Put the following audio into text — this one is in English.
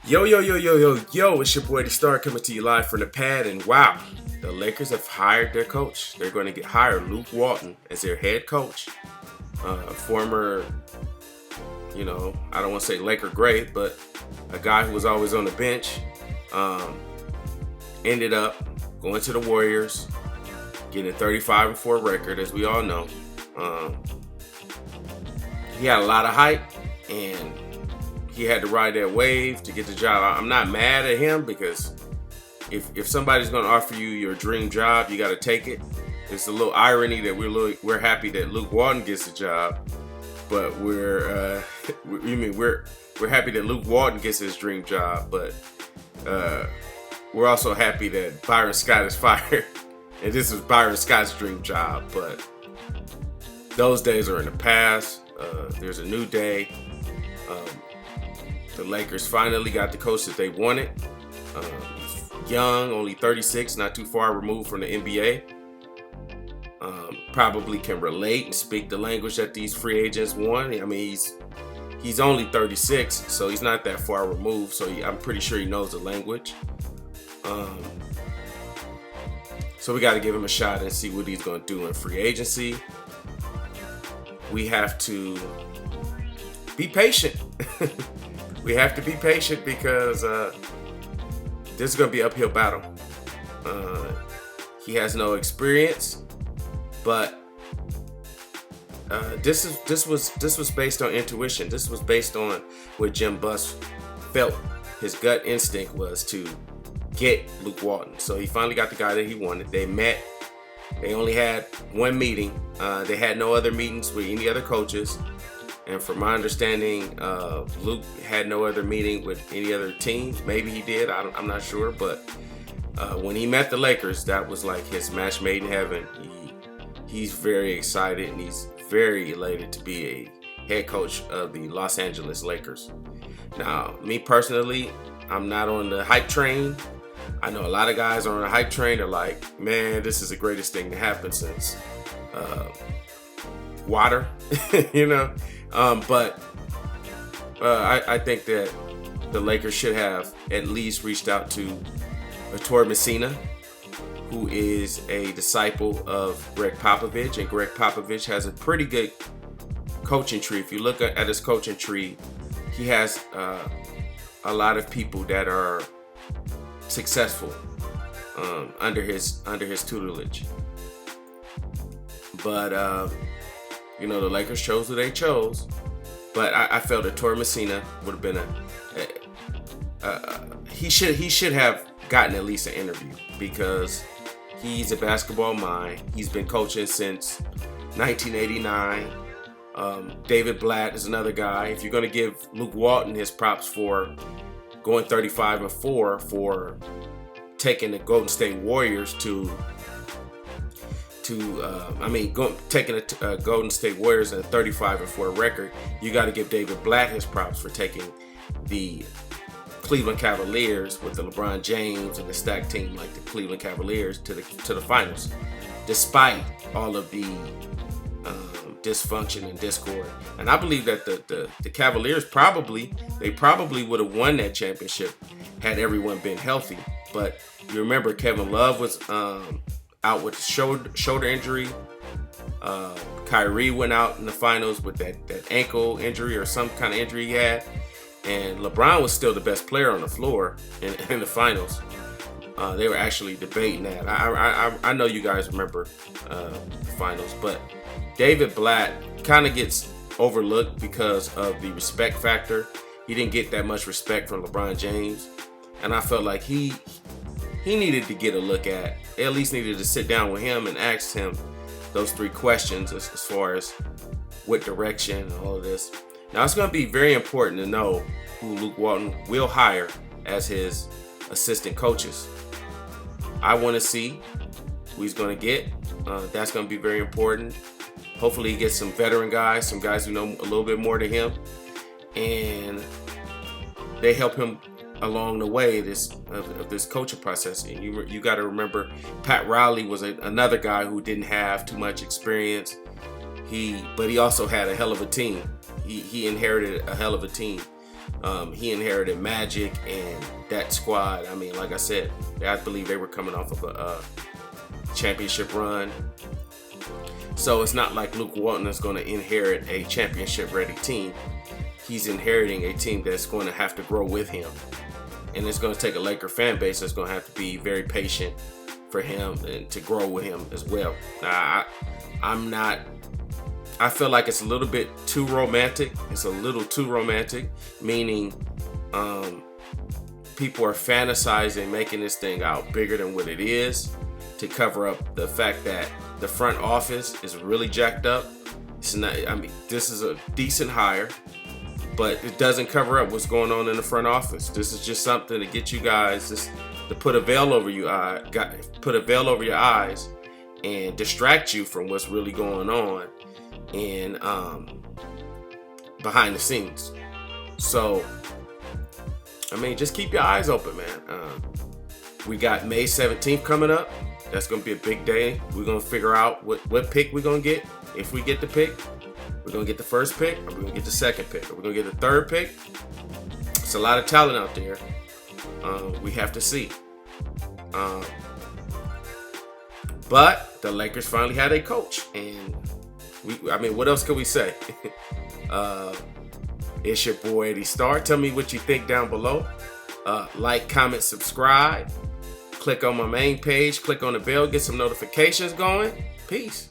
Yo, it's your boy The Star coming to you live from the pad. And wow, the Lakers have hired their coach. They're going to hire Luke Walton as their head coach. Former, I don't want to say Laker great, but a guy who was always on the bench. Ended up going to the Warriors, getting a 35-4 record, as we all know. He had a lot of hype, and he had to ride that wave to get the job. I'm not mad at him because if somebody's going to offer you your dream job, you got to take it. It's a little irony that we're happy that Luke Walton gets the job, but we're happy that Luke Walton gets his dream job, but we're also happy that Byron Scott is fired, and this is Byron Scott's dream job. But those days are in the past. There's a new day. The Lakers finally got the coach that they wanted. Young, only 36, not too far removed from the NBA. Probably can relate and speak the language that these free agents want. I mean, he's only 36, so he's not that far removed. So I'm pretty sure he knows the language. So we got to give him a shot and see what he's going to do in free agency. We have to be patient. We have to be patient because this is going to be an uphill battle. He has no experience, but this was based on intuition. This was based on what Jim Buss felt. His gut instinct was to get Luke Walton. So he finally got the guy that he wanted. They met. They only had one meeting. They had no other meetings with any other coaches. And from my understanding, Luke had no other meeting with any other teams. Maybe he did. I'm not sure. But when he met the Lakers, that was like his match made in heaven. He's very excited and he's very elated to be a head coach of the Los Angeles Lakers. Now, me personally, I'm not on the hype train. I know a lot of guys are on the hype train. They're like, man, this is the greatest thing to happen since water, But I think that the Lakers should have at least reached out to Torre Messina, who is a disciple of Greg Popovich. And Greg Popovich has a pretty good coaching tree. If you look at his coaching tree, he has a lot of people that are successful under his tutelage. But the Lakers chose who they chose. But I felt that Torre Messina would have been he should have gotten at least an interview because he's a basketball mind. He's been coaching since 1989. David Blatt is another guy. If you're going to give Luke Walton his props for going 35-4 for taking the Golden State Warriors taking the Golden State Warriors and a 35-4 record, you got to give David Blatt his props for taking the Cleveland Cavaliers with the LeBron James and the stacked team like the Cleveland Cavaliers to the finals, despite all of the dysfunction and discord. And I believe that the Cavaliers probably would have won that championship had everyone been healthy. But you remember Kevin Love was out with shoulder injury. Kyrie went out in the finals with that ankle injury or some kind of injury he had. And LeBron was still the best player on the floor in the finals. They were actually debating that. I know you guys remember the finals, but David Blatt kind of gets overlooked because of the respect factor. He didn't get that much respect from LeBron James. And I felt like he needed to get a look at least needed to sit down with him and ask him those three questions as far as what direction and all of this. Now, it's going to be very important to know who Luke Walton will hire as his assistant coaches. I want to see who he's going to get. That's going to be very important. Hopefully he gets some veteran guys, some guys who know a little bit more than him, and they help him along the way of this coaching process. And you got to remember, Pat Riley was another guy who didn't have too much experience. But he also had a hell of a team. He inherited a hell of a team. He inherited Magic and that squad. I mean, like I said, I believe they were coming off of a championship run. So it's not like Luke Walton is going to inherit a championship-ready team. He's inheriting a team that's going to have to grow with him. And it's going to take a Laker fan base that's going to have to be very patient for him and to grow with him as well. I feel like it's a little bit too romantic. It's a little too romantic, meaning people are fantasizing, making this thing out bigger than what it is to cover up the fact that the front office is really jacked up. It's not, I mean, this is a decent hire, but it doesn't cover up what's going on in the front office. This is just something to get you guys just to put a veil over your eyes and distract you from what's really going on and behind the scenes. So, I mean, just keep your eyes open, man. We got May 17th coming up. That's going to be a big day. We're going to figure out what pick we're going to get. If we get the pick, we're going to get the first pick, or we're going to get the second pick, or we're going to get the third pick. It's a lot of talent out there. We have to see. But the Lakers finally had a coach. And, what else can we say? It's your boy Eddie Starr. Tell me what you think down below. Like, comment, subscribe. Click on my main page. Click on the bell. Get some notifications going. Peace.